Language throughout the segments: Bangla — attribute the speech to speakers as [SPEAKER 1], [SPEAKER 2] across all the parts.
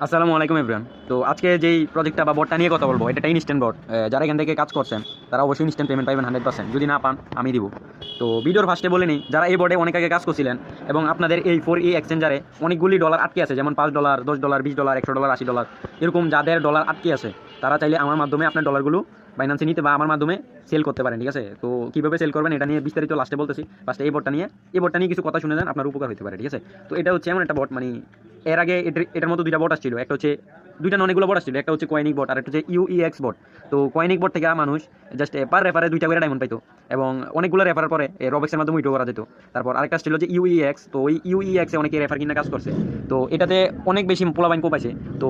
[SPEAKER 1] আসসালামু আলাইকুম এভরিওয়ান। তো আজকে যেই প্রজেক্টটা বা বটটা নিয়ে কথা বলবো, এটা একটা ইনস্ট্যান্ট বট। যারা এখান থেকে কাজ করছেন তারা অবশ্যই ইনস্ট্যান্ট পেমেন্ট পাবেন 100%। যদি না পান আমি দিব। তো ভিডিওর ফার্স্টে বলে নিই, যারা এই বটে অনেক আগে কাজ করছিলেন এবং আপনাদের এই 4E এক্সচেঞ্জারে অনেকগুলি ডলার আটকে আছে, যেমন $5, $10, $20, $100, $80, এরকম যাদের ডলার আটকে আছে তারা চাইলে আমার মাধ্যমে আপনার ডলারগুলো বাইন্যান্সে নিতে বা আমার মাধ্যমে সেল করতে পারেন। ঠিক আছে, তো কীভাবে সেল করবেন এটা নিয়ে বিস্তারিত লাস্টে বলতেছি। ফার্স্টে এই বটটা নিয়ে কিছু কথা শুনে যান, আপনার উপকার হতে পারে। ঠিক আছে, তো এটা হচ্ছে এমন একটা বট, মানে এর আগে এটার মতো দুইটা বট আসছিল। একটা হচ্ছে দুইটা অনেকগুলো বট আসছিল, একটা হচ্ছে কয়েনিক বট আর একটা হচ্ছে ইউইএক্স বট। তো কয়েনিক বট থেকে মানুষ জাস্ট পার রেফারে 2টা করে ডায়মন্ড পাইতো এবং অনেকগুলো রেফার পরে রবেক্সের মাধ্যমে উইড্রো করা যেত। তারপর আরেকটা ছিল যে ইউইএক্স, তো ওই ইউইএক্সে অনেকে রেফার কিনা কাজ করছে, তো এটাতে অনেক বেশি পোলাবাইন পাইছে। তো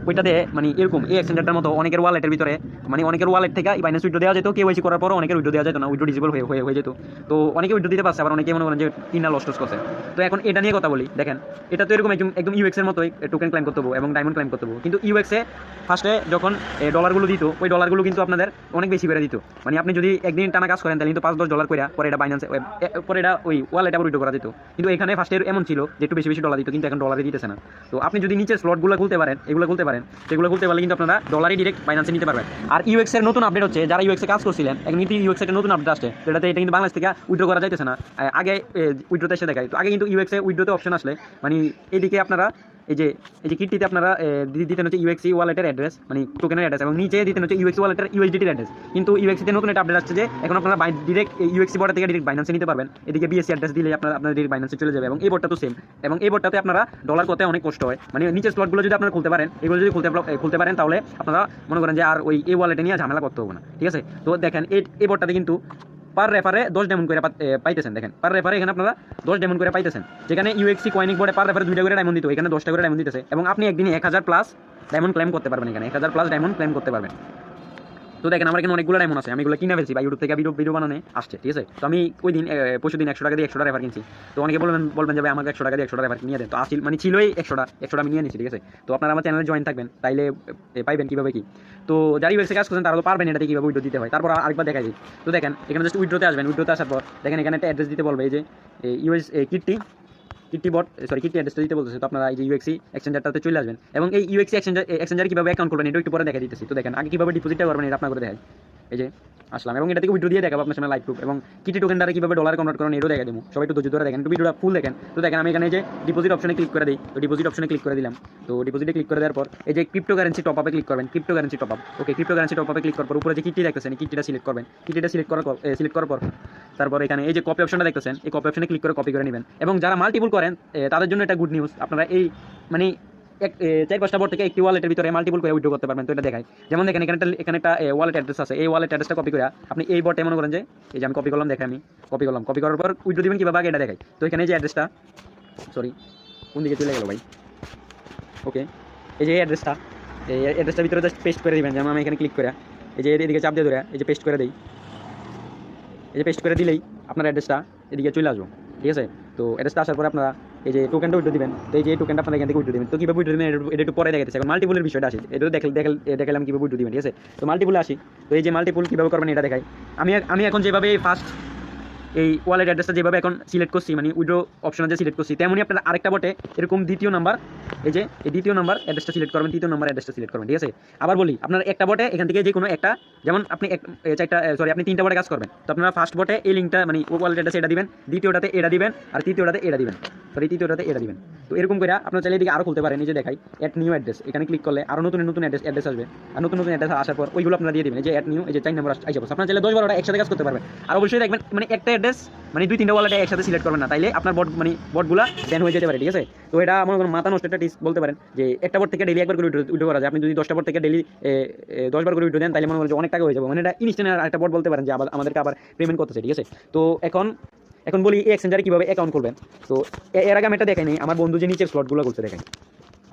[SPEAKER 1] ওইটাতে মানে এরকম এই এক্সচেঞ্জারটার মতো অনেকের ওয়ালেটের ভিতরে, মানে অনেকের ওয়ালেট থেকে বাইন্যান্স উইড্রো দেওয়া যেত, কেওয়াইসি করার পরও অনেকের উইড্রো দেওয়া যেত না, উইড্রো ডিসেবল হয়ে যেত। তো অনেকে উইড্রো দিতে পারছে, আবার অনেকে মনে করেন যে কিনা লস করছে। তো এখন এটা নিয়ে কথা বলি। দেখেন, এটা তো এরকম একদম ইউএক্স এর মতোই টোকেন ক্লাইম করতে হবে এবং ডায়মন্ড ক্লাইম করতে হবে, কিন্তু ইউএক্সে ফার্স্টে যখন ডলারগুলো দিত, ওই ডলারগুলো কিন্তু আপনাদের অনেক বেশি করে দিত। মানে আপনি যদি একদিন টানা কাজ করেন তাহলে কিন্তু $5-10 করে পরে এটা বাইন্যান্স পরে এটা ওই ওয়ালেট আবার উইড্রো করা যেত। কিন্তু এখানে ফার্স্টে এমন ছিল যে একটু বেশি বেশি ডলার দিত, কিন্তু এখন ডলারে দিতেছে না। তো আপনি যদি নিচের স্লটগুলো খুলতে পারেন, সেগুলো খুলতে পারলে কিন্তু আপনারা ডলারই ডিরেক্ট বাইন্যান্সে নিতে পারবেন। আর ইউএক্স এর নতুন আপডেট হচ্ছে, যারা ইউএক্সে কাজ করছিলেন এখন কিন্তু ইউএক্স এর নতুন আপডেট আসছে, যেটাতে এটা কিন্তু বাংলাদেশ থেকে উইড্রো করা যাইতেছে না। আগে উইড্রোতে এসে দেখায়, তো আগে কিন্তু ইউএক্সে উইড্রোতে অপশন আসলে মানে এইদিকে আপনারা এই যে কিটটিতে আপনারা দিতেন হচ্ছে ইউএক্সি ওয়ালেটের অ্যাড্রেস, মানে টোকেনের অ্যাড্রেস, এবং নিচে দিতেন হচ্ছে ইউএক্সি ওয়ালেটের ইউএসডিটির অ্যাড্রেস। কিন্তু ইউএক্সিতে নতুন একটা আপডেট আসছে যে এখন আপনারা ডিরেক্ট ইউএক্সি বর্ডার থেকে ডিরেক্ট বাইন্যান্সে নিতে পারবেন। এদিকে বিএসসি অ্যাড্রেস দিলে আপনার ডিরেক্ট বাইন্যান্সে চলে যাবে, এবং এই বটটা তো সেম। এবং এই বটটাতে আপনারা ডলার করতে অনেক কষ্ট হয়, মানে নিচের স্লটগুলো যদি আপনারা খুলতে পারেন, এগুলো যদি খুলতে পারেন তাহলে আপনারা মনে করেন যে আর ওই এই ওয়ালেটে নিয়ে ঝামেলা করতে হবে না। ঠিক আছে, তো দেখেন এই বটটাতে কিন্তু পার রেফারে 10 ডায়মন্ড করে পাইতেছেন। দেখেন পার রেফারে এখানে আপনারা 10 ডায়মন্ড করে পাইতেছেন, যেখানে ইউএক্সি কয়েনিক বোর্ডে পার রেফারে 2টা করে ডায়মন্ড দিত, এখানে 10টা করে ডায়মন্ড দিতেছে, এবং আপনি একদিনে 1000 প্লাস ডায়মন্ড ক্লেম করতে পারবেন। এখানে 1000 প্লাস ডায়মন্ড ক্লেম করতে পারবেন। তো দেখেন আমার এখানে অনেকগুলো ডায়মন্ড আছে, আমি এগুলো কিনে ফেলছি বা ইউটিউব থেকে ভিডিও বানানো আসছে। ঠিক আছে, তো আমি ওই দিন পরশু দিন 100 টাকা দিয়ে 100টা রেফার কিনছি। তো অনেকে বলবেন যে ভাই আমাকে 100 টাকা দিয়ে 100টা রেফার নিয়ে দেন, তো আসিল মানে ছিলই 100টা আমি নিয়ে নিচ্ছি। ঠিক আছে, তো আপনারা আমার চ্যানেলে জয়েন থাকবেন, তাইলে পাইবেন কীভাবে কি। তো যারা ইউএক্সে কাজ করছেন তারা তো পারবেন এটাতে কীভাবে উইড্রো দিতে হয়। তারপর আরেকবার দেখাই দিই। তো দেখেন এখানে জাস্ট উইড্রোতে আসবেন, উইড্রোতে আসার পর দেখেন এখানে একটা অ্যাড্রেস দিতে বলবে, এই যে কিটটি অ্যাড্রেসটা দিতে বলতেছে। তো আপনারা এই যে ইউএক্সি এক্সচেঞ্জারটাতে চলে আসবেন, এবং এই ইউএক্সি এক্সচেঞ্জার কীভাবে অ্যাকাউন্ট করবেন এটা একটু পরে দেখা দিতেছি। তো দেখেন আগে কীভাবে ডিপোজিটটা করবেন এটা আপনার করে দেখাই। এই যে আসলাম, এবং এটা থেকে উইড্রো দিয়ে দেখাবো আপনার সামনে লাইভ প্রুফ, এবং কিটি টোকেন দ্বারা কীভাবে ডলার কনভার্ট করেন এটাও দেখা দেবো। সবাই একটু ধৈর্য ধরে দেখেন, একটু ভিডিওটা ফুল দেখেন। তো দেখেন আমি এখানে যে ডিপোজিট অপশনে ক্লিক করে দিই, তো ডিপোজিট অপশনে ক্লিক করে দিলাম। তো ডিপোজিটে ক্লিক করে দেওয়ার পর এই যে ক্রিপ্টোকারেন্সি টপ আপে ক্লিক করবেন, ক্রিপ্টোকারেন্সি টপ আপ। ওকে, ক্রিপ্টোকারেন্সি টপ আপে ক্লিক করার পর উপরে যে কিটটি দেখতেছেন এই কিটটিটা সিলেক্ট করবেন। কিটটিটা সিলেক্ট করার পর তারপর এখানে এই যে কপি অপশনটা দেখতেছেন, এই কপি অপশনে ক্লিক করে কপি করে নেবেন। এবং যারা মাল্টিপুল করেন তাদের জন্য এটা গুড নিউজ, আপনারা এই মানে 4-5টা বট থেকে একটি ওয়ালেটের ভিতরে মাল্টিপল করে উইড্রো করতে পারবেন। তো এটা দেখাই, যেমন দেখেন এখানে একটা ওয়ালেট অ্যাড্রেস আছে, এই ওয়ালেট অ্যাড্রেসটা কপি করে আপনি এই বটে মনে করেন যে এই যে আমি কপি করলাম, দেখেন আমি কপি করার পর উইড্রো দিবেন কীভাবে আগে এটা দেখাই। তো এখানে যে অ্যাড্রেসটা, সরি কোন দিকে চলে গেল ভাই, ওকে, এই যে অ্যাড্রেসটা, এই অ্যাড্রেসটার ভিতরে জাস্ট পেস্ট করে দিবেন। যেমন আমি এখানে ক্লিক করে এই যে এদিকে চাপ দিয়ে ধরে এই যে পেস্ট করে দিই, এই যে পেস্ট করে দিলেই আপনার অ্যাড্রেসটা এদিকে চলে আসবো। ঠিক আছে, তো অ্যাড্রেসটা আসার পরে আপনারা এই যে টোকেনটা উইড্রো দিবেন। তো এই যে টোকেনটা আপনারা এখান থেকে উইড্রো দিবেন। তো কীভাবে উইড্রো দিবেন এটা একটু পরে দেখাচ্ছি, এখন মাল্টিপুলের বিষয়টা আসি, এটা দেখালাম কীভাবে উইড্রো দিবেন। ঠিক আছে, তো মাল্টিপুলে আসি। তো এই যে মাল্টিপুল কীভাবে করবেন এটা দেখাই। আমি এখন যেভাবে ফার্স্ট এই ওয়ালেট অ্যাড্রেসটা যেভাবে এখন সিলেক্ট করছি, মানে উইড্রো অপশনে যে সিলেক্ট করছি, তেমনই আপনারা আরেকটা বটে এরকম দ্বিতীয় নাম্বার, এই যে এই দ্বিতীয় নাম্বার অ্যাড্রেসটা সিলেক্ট করবেন, তৃতীয় নাম্বার অ্যাড্রেসটা সিলেক্ট করবেন। ঠিক আছে, আবার বলি, আপনার একটা বটে এখান থেকে যে কোনো একটা, যেমন আপনি আপনি 3টা বটে কাজ করবেন, তো আপনারা ফার্স্ট বটে এই লিঙ্কটা মানে ওয়ালেট অ্যাড্রেস এটা দিবেন, দ্বিতীয়টাতে এটা দিবেন, আর তৃতীয়টাতে এটা দিবেন। তো এরকম করে আপনার চাইলে এদিকে আরও খুলতে পারেন। এই যে দেখাই অ্যাড নিউ অ্যাড্রেস, এখানে ক্লিক করলে আরও নতুন অ্যাড্রেস আসবে, আর নতুন অ্যাড্রেস আসার পর ওইগুলো আপনারা দিয়ে দিবেন। এই যে অ্যাড নিউ, এই যে 4 নম্বর আসছে, আপনার চাইলে 10-12টা একসাথে কাজ করতে পারবেন। আর অবশ্যই দেখবেন মানে একটা অ্যাড্রেস মানে 2-3টা ওয়ালেটে একসাথে সিলেক্ট করবেন না, তাইলে আপনার বটগুলো ব্যান হয়ে যেতে পারে। ঠিক আছে, তো এটা মনে করেন মাথা নষ্ট একটা টিপস বলতে পারেন, যে একটা বট থেকে ডেইলি একবার করে উইড্রো করা যায়। আপনি যদি 10টা বট থেকে ডেইলি 10 বার করে উইড্রো দেন তাহলে মনে করেন যে অনেক টাকা হয়ে যাবে, মানে এটা ইনস্ট্যান্ট একটা বট বলতে পারেন যে আমাদেরকে আবার পেমেন্ট করতেছে। ঠিক আছে, তো এখন বলি এই এক্সচেঞ্জারে কীভাবে অ্যাকাউন্ট করবেন। তো এর আগে আমি এটা দেখাই নাই, আমার বন্ধু যে নিচের স্লটগুলো করতে দেখাই।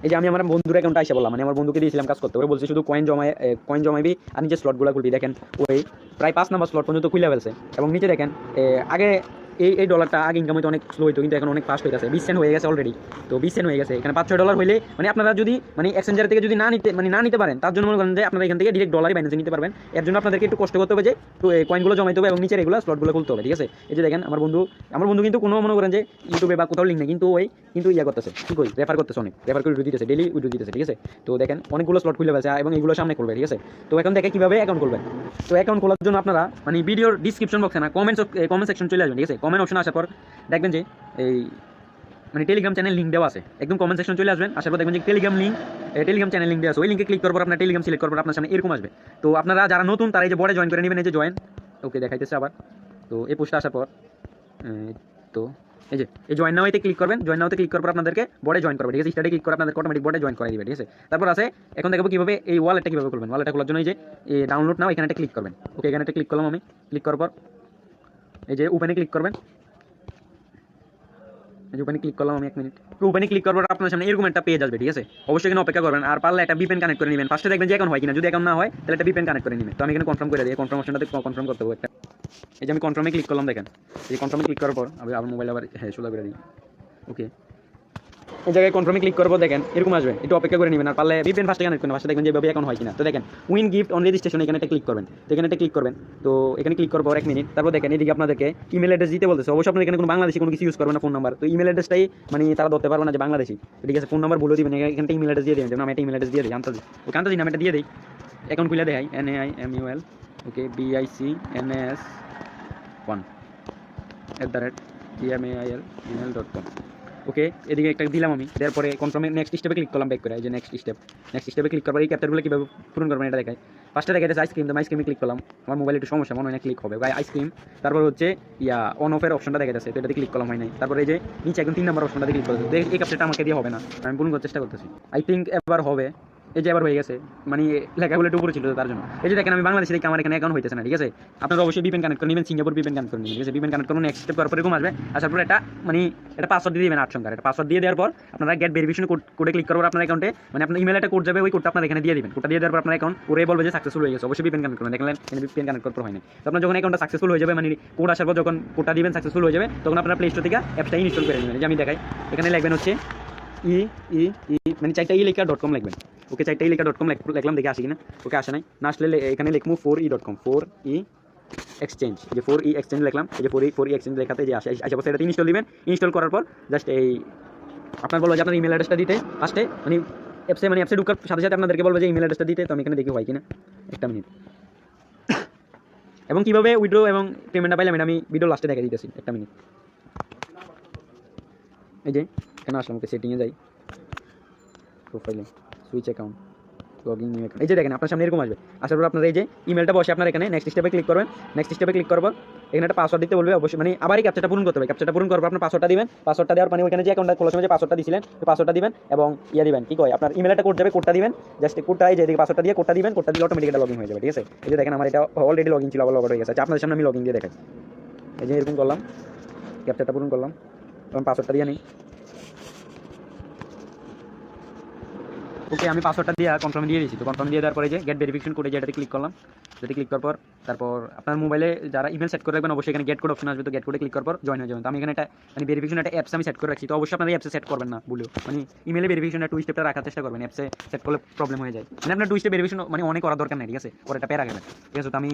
[SPEAKER 1] এই যে আমি আমার বন্ধুর অ্যাকাউন্টে এসে বললাম, মানে আমার বন্ধুকে দিয়েছিলাম কাজ করতে, ওরা বলছে শুধু কয়েন জমাইবি আর নিচে স্লটগুলো খুলবি। দেখেন ওই প্রায় 5 নম্বর স্লট পর্যন্ত খুলে ফেলছে, এবং নিচে দেখেন আগে এই ডলারটা আগে ইনকাম হইতে অনেক স্লো হইতো, কিন্তু এখন অনেক ফাস্ট হয়ে গেছে। 20 সেন্ট হয়ে গেছে অলরেডি। তো 20 সেন্ট হয়ে গেছে, এখানে 5-6 ডলার হইলে মানে আপনারা যদি মানে এক্সচেঞ্জার থেকে যদি না নিতে পারেন, তার জন্য মনে করেন যে আপনারা এখান থেকে ডিরেক্ট ডলারই বাইন্যান্সে নিতে পারবেন। এর জন্য আপনাদেরকে একটু কষ্ট করতে হবে, যে তো কয়েনগুলো জমাইতে হবে এবং নিচের এগুলো স্লটগুলো খুলতে হবে, ঠিক আছে। এই যে দেখেন আমার বন্ধু কিন্তু কোনো মনে করেন যে ইউটিউবে বা কোথাও লিঙ্ক নেই, কিন্তু ইয়া করতেছে, কি কই রেফার করতেছে, অনেক রেফার করে উইড্রো দিতেছে, ডেইলি উইড্রো দিতেছে, ঠিক আছে। তো দেখেন অনেকগুলো স্লট খুলে ফেলছে এবং এগুলো সামনে করবে, ঠিক আছে। তো এখন দেখে কীভাবে অ্যাকাউন্ট করবেন। তো অ্যাকাউন্ট খোলার জন্য আপনারা মানে ভিডিওর ডিসক্রিপশন বক্সে না কমেন্ট সেকশন চলে আসবেন, ঠিক আছে। কমেন্ট অপশন আসার পর দেখবেন যে এই মানে টেলিগ্রাম চ্যানেল লিঙ্ক দেওয়া আছে, একদম কমেন্ট সেকশন চলে আসবেন। আসার পর দেখবেন যে টেলিগ্রাম চ্যানেল লিঙ্ক দেওয়া আছে, ওই লিঙ্কে ক্লিক করার পর আপনার টেলিগ্রাম সিলেক্ট করার পর আপনার সামনে এরকম আসবে। তো আপনারা যারা নতুন তারা এই যে বড়ে জয়েন করে নেবেন, এই যে জয়েন, ওকে দেখাইতেছে আবার। তো এই পোস্টটা আসার পর তো এই যে এই জয়েন নাওতে ক্লিক করবেন, জয়েন নাওতে ক্লিক করার পর আপনাদেরকে বড়ে জয়েন করবে, ঠিক আছে। স্টার্টে ক্লিক করে আপনাদের অটোমেটিক বড়ে জয়েন করে দিবে, ঠিক আছে। তারপর আছে এখন দেখাবো কীভাবে এই ওয়ালেটটা কীভাবে করবেন। ওয়ালেটটা খোলার জন্য এই যে ডাউনলোড নাও, এখানে একটা ক্লিক করবেন, ওকে এখানে একটা ক্লিক করলাম আমি। ক্লিক করার পর এই যে ওপেনে ক্লিক করবেন, ওপেনে ক্লিক করলাম আমি 1 মিনিট। ওপেনে ক্লিক করার পর আপনার সামনে এরকম একটা পেজ আসবে, ঠিক আছে। অবশ্যই এখানে অপেক্ষা করবেন, আর পারলে একটা ভিপিএন কানেক্ট করে নেবেন। ফার্স্টে দেখবেন যে এখন হয় কিনা, যদি এখন না হয় তাহলে একটা ভিপিএন কানেক্ট করে নেবেন। তো আমি এখানে কনফার্ম করে দিই, কনফার্ম অপশনটাতে কনফার্ম করতে হবে একটা। এই যে আমি কনফার্মে ক্লিক করলাম, দেখেন এই কনফার্মে ক্লিক করার পর আমি আমার মোবাইল আবার সোজা করে দিই, ওকে। এই জায়গায় কনফার্মে ক্লিক করবো, দেখেন এরকম আসবে, একটু অপেক্ষা করে নেবেন। আর পারলে ভিপিএন ফার্স্টে কানেক্ট করেন, ফার্স্টে দেখবেন যেভাবে এখন হয় কিনা। তো দেখেন উইন গিফট অন রেজিস্ট্রেশন, এখানে একটা ক্লিক করবেন, তো এখানে একটা ক্লিক করবেন। তো এখানে ক্লিক করার পর 1 মিনিট, তারপর দেখেন এদিকে আপনাদেরকে ইমেল অ্যাড্রেস দিতে বলতেছে। অবশ্যই আপনার এখানে কোনো বাংলাদেশি কোনো কিছু ইউজ করবেন না, ফোন নাম্বার। তো ইমেল অ্যাড্রেসটাই মানে তারা ধরতে পারবে না যে বাংলাদেশি, ঠিক আছে। ফোন নাম্বার বলে দিবেন, এখানটা ইমেল অ্যাড্রেস দিয়ে দেবেন, যেমন আমি একটা ইমেল অ্যাড্রেস দিয়ে দিই, আন্তাজি নাম এটা দিয়ে দিই। অ্যাকাউন্ট খুলে দেখাই NAIMUL, ওকে BICNS1@gmail.com, ওকে। এদিকে একটা দিলাম আমি, দেওয়ার পরে কনফার্মে নেক্সট স্টেপে ক্লিক করলাম, ব্যাক করে। এই যে নেক্সট স্টেপে ক্লিক করবো, এই ক্যাপ্চারগুলো কীভাবে পূরণ করবেন এটা দেখায়। ফার্স্টে দেখাইতেছে আইসক্রিম, তো আইসক্রিমে ক্লিক করলাম। আমার মোবাইলে একটু সমস্যা, মনে হয় না ক্লিক হবে ভাই, আইসক্রিম। তারপর হচ্ছে অন অফের অপশনটা দেখাইতেছে, তো এটাতে ক্লিক করলাম, হয় নাই। তারপরে এই যে নিচে একদম 3 নম্বর অপশনটাতে ক্লিক করতেছে। তো এই ক্যাপ্চারটা আমাকে দিয়ে হবে না, আমি পূরণ করার চেষ্টা করতেছি। আই থিঙ্ক এবার হবে, এই যে এবার হয়ে গেছে, মানে লেখাগুলো একটু উপরে ছিল তার জন্য। এই যে দেখেন আমি বাংলাদেশে দেখি আমার এখানে অ্যাকাউন্ট হইতেছে না, ঠিক আছে। আপনারা অবশ্যই ভিপিএন কানেক্ট করে নেবেন, সিঙ্গাপুর ভিপিএন কানেক্ট করে নেবেন, ঠিক আছে। ভিপিএন কানেক্ট করুন, নেক্সট স্টেপ করার পর এরকম আসবে। আসার পর এটা মানে এটা পাসওয়ার্ড দিয়ে দেবেন 8 সংখ্যার। এটা পাসওয়ার্ড দিয়ে দেওয়ার পর আপনারা গেট ভেরিফিকেশন কোডে ক্লিক করার পর আপনার অ্যাকাউন্টে মানে আপনার ইমেলে একটা কোড যাবে, ওই কোডটা আপনারা এখানে দিয়ে দিবেন। কোডটা দিয়ে দেওয়ার পর আপনার অ্যাকাউন্ট ওরে বলবে যে সাকসেসফুল হয়ে গেছে। অবশ্যই ভিপিএন কানেক্ট করুন, দেখলেন এখানে ভিপিএন কানেক্ট করতে হয়নি। তো আপনার যখন অ্যাকাউন্টটা সাকসেসফুল হয়ে যাবে, মানে কোড আসার পর যখন কোডটা দিবেন সাকসেসফুল হয়ে যাবে, তখন আপনারা প্লে স্টোর থেকে অ্যাপসটা ইনস্টল করে নেবেন। যে আমি দেখাই, এখানে লিখবেন হচ্ছে মানে 4টা iLeka.com লিখবেন, ওকে। 4টা iLeka.com লিখলাম, দেখে আসি কিনা, ওকে আসে নাই। না আসলে এখানে লিখবো 4e.com, 4e এক্সচেঞ্জ, যে 4e এক্সচেঞ্জ লিখলাম, এই যে 4e এক্সচেঞ্জ লেখাতে যে আশেপাশে এটা ইনস্টল দিবেন। ইনস্টল করার পর জাস্ট এই আপনার বলবো যে আপনার ইমেল অ্যাড্রেসটা দিতে ফার্স্টে, মানে অ্যাপসে ঢুকার সাথে সাথে আপনাদেরকে বলবো যে ইমেল অ্যাড্রেসটা দিতে। তো আমি এখানে দেখি হয় কিনা, একটা মিনিট। এবং কীভাবে উইথড্র এবং পেমেন্টটা পাইলাম এটা আমি ভিডিও লাস্টে দেখা দিতেছি, একটা মিনিট। এই যে এখানে আসলাম, ওকে সেটিংয়ে যাই, প্রোফাইলে switch account, login new account. এই যে দেখেন আপনার সামনে এরকম আসবে। আসার পর আপনার এই যে ইমেলটা বসে আপনার এখানে নেক্সট স্টেপে ক্লিক করবেন। নেক্সট স্টেপে ক্লিক করব, এখানে একটা পাসওয়ার্ড দিতে বলবে অবশ্যই, মানে আবার এই ক্যাপচাটা পূরণ করতে হবে। ক্যাপচাটা পূরণ করব, আপনার পাসওয়ার্ডটা দিবেন। পাসওয়ার্ডটা দেওয়ার মানে ওখানে যে অ্যাকাউন্টটা খোলার সময় যে পাসওয়ার্ডটা দিয়েছিলেন, সেই পাসওয়ার্ডটা দিবেন এবং দিবেন কি কয় আপনার ইমেলে একটা কোড যাবে, কোডটা দিবেন। জাস্ট কোডটা এই যে এদিকে পাসওয়ার্ডটা দিয়ে কোডটা দিবেন, কোডটা দিলে অটোমেটিক এটা লগইন হয়ে যাবে, ঠিক আছে। এই যে দেখেন আমার এটা অলরেডি লগইন ছিল, আবার লগ আউট হয়ে গেছে। আচ্ছা আপনাদের সামনে আমি লগইন দিয়ে দেখাই। এই যে এরকম করলাম, ক্যাপচাটা পূরণ করলাম এবং পাসওয়ার্ডটা দিয়ে নিই, ওকে। আমি পাসওয়ার্ডটা দিয়ে কনফার্ম দিয়ে দিয়েছি। তো কনফার্ম দিয়ে দেওয়ার পরে যে গেট ভেরিফিকেশন কোডে যেটাতে ক্লিক করলাম, যেটা ক্লিক করার পর তারপর আপনার মোবাইলে যারা ইমেল সেট করে রাখবেন অবশ্যই এখানে গেট কোড অপশন আসবে। তো গেট কোডে ক্লিক করার পর জয়েন হয়ে যাবেন। তো আমি এখানে একটা মানে ভেরিফিকেশন একটা অ্যাপস আমি সেট করে রাখছি। তো অবশ্যই আপনারা এই অ্যাপসে সেট করবেন না ভুলেও, মানে ইমেলে ভেরিফিকেশনটা 2 স্টেপটা রাখার চেষ্টা করবেন। অ্যাপসে সেট করলে প্রবলেম হয়ে যায়, মানে আপনার 2 স্টেপ ভেরিফিকেশন মানে অনেক করার দরকার নেই, ঠিক আছে। ওর একটা প্যারা গেলেন, ঠিক আছে। তো আমি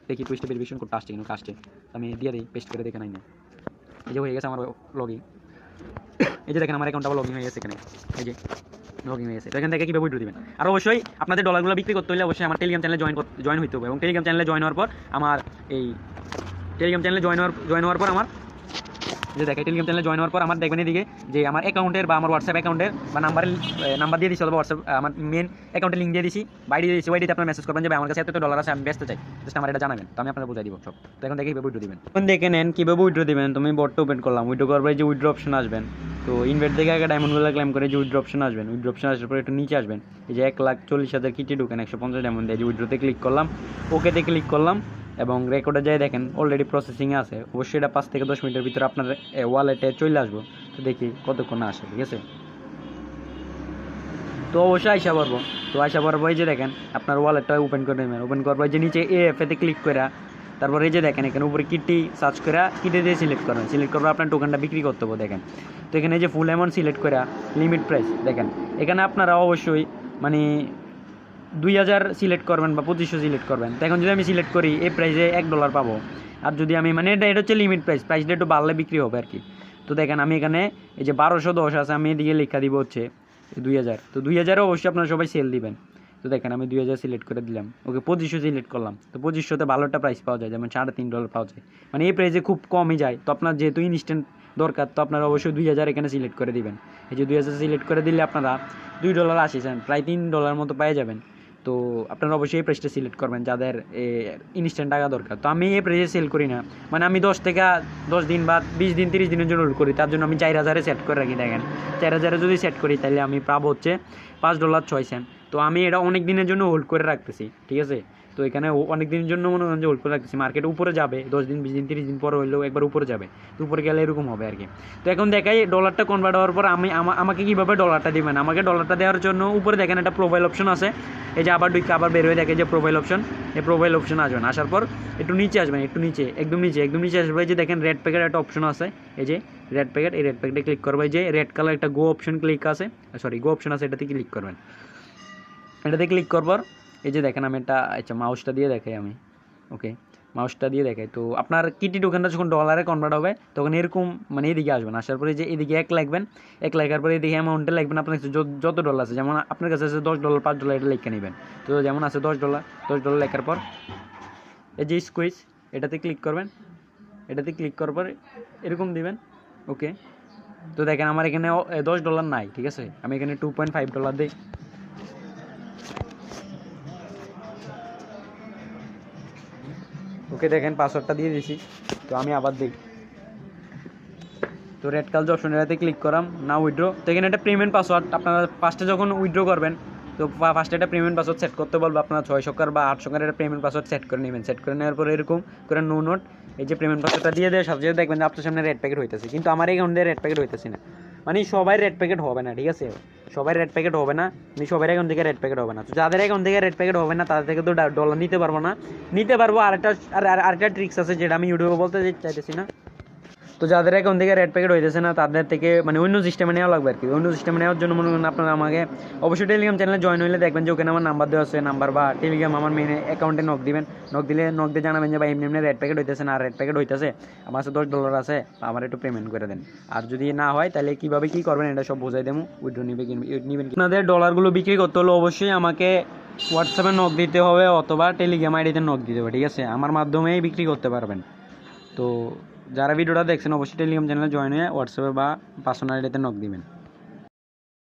[SPEAKER 1] দেখি 2 স্টেপ ভেরিফিকেশন কোডটা আসছে কিনা, আসছে আমি দিয়ে দিই, পেস্ট করে দেখে নাই না। এই যে হয়ে গেছে আমার লগইন। এই যে দেখেন আমার অ্যাকাউন্টটা লগইন হয়ে গেছে এখানে, এই যে লগইন হয়ে গেছে। তো এখান থেকে কীভাবে উইথড্র দিবেন। আর অবশ্যই আপনাদের ডলারগুলো বিক্রি করতে হলে অবশ্যই আমার টেলিগ্রাম চ্যানেলে জয়েন হইতে হবে। এবং টেলিগ্রাম চ্যানেলে জয়েন হওয়ার পর আমার এই টেলিগ্রাম চ্যানেলে জয়েন হওয়ার পর আমার যে দেখে টেলিগ্রাম চ্যানেলে জয়েন হওয়ার পর আমার দেখবেন এদিকে যে আমার অ্যাকাউন্টের বা আমার হোয়াটসঅ্যাপ অ্যাকাউন্টের বা নাম্বার দিয়ে দিচ্ছি, অথবা হোয়াটসঅ্যাপ আমার মেন অ্যাকাউন্টে লিঙ্ক দিয়ে দিচ্ছি, বাইরে দিয়ে দিচ্ছি। ওইটিতে আপনার মেসেজ করবেন যে আমার কাছে এত ডলার আছে, আমি ব্যস্ত চাই, জাস্ট আমার এটা জানাবেন। তো আমি আপনাকে বুঝাই দিব সব। তো এখন দেখে কীভাবে উইথড্র দিবেন, এখন দেখে নেন কীভাবে উইথড্র দিবেন। তুমি বটটা ওপেন করলাম, উইথড্র করবো, যে উইথড্র অপশন আসবেন। তো ইনভেট থেকে আগে ডায়মন্ডগুলো ক্লেম করে যে উইথড্র অপশন আসবেন। উইথড্র অপশন আসার পর একটু নিচে আসবেন, এই যে 1,40,000 কিটি ঢুকেন 150 ডায়মন্ড দিয়ে, যে উইথড্রোতে ক্লিক করলাম, ওকেতে ক্লিক করলাম এবং রেকর্ডে যাই দেখেন অলরেডি প্রসেসিংয়ে আছে। অবশ্যই এটা 5 থেকে 10 মিনিটের ভিতরে আপনার ওয়ালেটে চলে আসবো। তো দেখি কতক্ষণ আসে, ঠিক আছে। তো অবশ্যই আইসা পারবো। তো আইসা পারবো, এই যে দেখেন আপনার ওয়ালেটটা ওপেন করে নেবেন। ওপেন করবো, যে নিচে এফএতে ক্লিক করে তারপরে এই যে দেখেন এখানে উপরে কিটটি সার্চ করে কিটে দিয়ে সিলেক্ট করবেন, সিলেক্ট করবো আপনার টোকেনটা বিক্রি করতে হবে। দেখেন তো এখানে এই যে ফুল অ্যামাউন্ট সিলেক্ট করে লিমিট প্রাইস দেখেন, এখানে আপনারা অবশ্যই মানে 2000 সিলেক্ট করবেন বা 2500 সিলেক্ট করবেন। তো এখন যদি আমি সিলেক্ট করি এই প্রাইসে $1 পাবো, আর যদি আমি মানে এটা হচ্ছে লিমিট প্রাইস, প্রাইসটা একটু বাড়লে বিক্রি হবে আর কি। তো দেখেন আমি এখানে এই যে 1210 আছে, আমি এদিকে লেখা দিব হচ্ছে 2000। তো 2000 অবশ্যই আপনারা সবাই সেল দিবেন। তো দেখেন আমি 2000 সিলেক্ট করে দিলাম, ওকে 2500 সিলেক্ট করলাম। তো 2500তে ভালো একটা প্রাইস পাওয়া যায়, যেমন $3.5 পাওয়া যায়, মানে এই প্রাইসে খুব কমই যায়। তো আপনার যেহেতু ইনস্ট্যান্ট দরকার, তো আপনারা অবশ্যই 2000 এখানে সিলেক্ট করে দিবেন। এই যে 2000 সিলেক্ট করে দিলে আপনারা $2.80 প্রায় $3 মতো পেয়ে যাবেন। তো আপনারা অবশ্যই এই প্রাইসটা সিলেক্ট করবেন যাদের ইনস্ট্যান্ট টাকা দরকার। তো আমি এই প্রাইসে সেল করি না, মানে আমি 10 দিন বা 20 দিন 30 দিনের জন্য হোল্ড করি, তার জন্য আমি 4000 সেট করে রাখি। দেখেন 4000 যদি সেট করি তাহলে আমি পাবো হচ্ছে $5.06। তো আমি এটা অনেক দিনের জন্য হোল্ড করে রাখতেছি, ঠিক আছে। তো এখানে অনেক দিনের জন্য মনে করেন যে হোল্ড করে রাখতেছি, মার্কেট উপরে যাবে 10 দিন 20 দিন 30 দিন পরে হইলেও একবার উপরে যাবে। তো উপরে গেলে এরকম হবে আর কি। তো এখন দেখাই ডলারটা কনভার্ট হওয়ার পর আমাকে কীভাবে ডলারটা দিবেন। আমাকে ডলারটা দেওয়ার জন্য উপরে দেখেন একটা প্রোফাইল অপশন আছে, এই যে আবার বের হয়ে দেখে যে প্রোফাইল অপশন, এই প্রোফাইল অপশন আসবেন। আসার পর একটু নিচে আসবেন, একটু নিচে একদম নিচে আসবে, যে দেখেন রেড প্যাকেট একটা অপশন আছে, এই যে রেড প্যাকেট, এই রেড প্যাকেটে ক্লিক করবে। এই যে রেড কালার একটা গো অপশন গো অপশন আছে, এটাতে ক্লিক করবেন। এটাতে ক্লিক করবার এই যে দেখেন আমি একটা মাউসটা দিয়ে দেখাই আমি, ওকে মাউসটা দিয়ে দেখাই। তো আপনার কিটি টোকেনটা যখন ডলারে কনভার্ট হবে তখন এরকম মানে এদিকে আসবেন, আসার পরে যে এদিকে 1 লিখবেন, 1 লেখার পরে এদিকে অ্যামাউন্টে লিখবেন আপনার কাছে যত ডলার আছে, যেমন আপনার কাছে আছে $10 $5 এটা লিখে নেবেন। তো যেমন আছে $10 লেখার পর এই যে স্কুইজ এটাতে ক্লিক করবেন, এটাতে ক্লিক করার পর এরকম দিবেন, ওকে। তো দেখেন আমার এখানে $10 নাই, ঠিক আছে, আমি এখানে $2.5 দিই। ওকে দেখেন পাসওয়ার্ডটা দিয়ে দিছি। তো আমি আবার দিই, তো রেড কালার অপশন এটাতে ক্লিক করাম না উইথড্র। তো এখানে একটা পেমেন্ট পাসওয়ার্ড আপনারা ফার্স্টে যখন উইথড্র করবেন, তো ফার্স্টে একটা পেমেন্ট পাসওয়ার্ড সেট করতে বলবো। আপনারা 6 সংখ্যার বা 8 সংখ্যার একটা পেমেন্ট পাসওয়ার্ড সেট করে নেবেন। সেট করে নেওয়ার পরে এরকম করে নো নোট এই যে পেমেন্ট পাসওয়ার্ডটা দিয়ে দেওয়ার সাথে সাথে দেখবেন যে আপনার সামনে রেড প্যাকেট হইতেছে, কিন্তু আমার অ্যাকাউন্টে রেড প্যাকেট হইতেছে না। মানে সবাই রেড প্যাকেট হবে না, ঠিক আছে, সবাই রেড প্যাকেট হবে না, সবার অ্যাকাউন্ট থেকে রেড প্যাকেট হবে না। তো যাদের অ্যাকাউন্ট থেকে রেড প্যাকেট হবে না তাদের থেকে তো ডলার নিতে পারবো না, নিতে পারবো। আরেকটা ট্রিক্স আছে যেটা আমি ইউটিউবে বলতে চাইতেছি না। তো যাদের অ্যাকাউন্ট থেকে রেড প্যাকেট হইতেছে না তাদের থেকে মানে অন্য সিস্টেমে নেওয়া লাগবে আর কি। অন্য সিস্টেমে নেওয়ার জন্য মনে করেন আপনারা আমাকে অবশ্যই টেলিগ্রাম চ্যানেলে জয়েন হইলে দেখবেন যে ওখানে আমার নাম্বার দেওয়া আছে, নাম্বার বা টেলিগ্রাম আমার মেন অ্যাকাউন্টে নক দিবেন। নক দিয়ে জানাবেন যে ভাই এমনি রেড প্যাকেট হইতেছে না, আর রেড প্যাকেট হইতেছে, আমার কাছে $10 আছে, আমার একটু পেমেন্ট করে দেন। আর যদি না হয় তাহলে কীভাবে কী করবেন এটা সব বোঝাই দেবো। উইথড্র নেবেন। আপনাদের ডলারগুলো বিক্রি করতে হলে অবশ্যই আমাকে হোয়াটসঅ্যাপে নক দিতে হবে অথবা টেলিগ্রাম আইডিতে নক দিতে হবে, ঠিক আছে, আমার মাধ্যমেই বিক্রি করতে পারবেন। তো যারা ভিডিওটা দেখছেন অবশ্যই টেলিগ্রাম চ্যানেলে জয়েন হয়ে হোয়াটসঅ্যাপে বা পার্সোনাল আইডিতে নক দিবেন।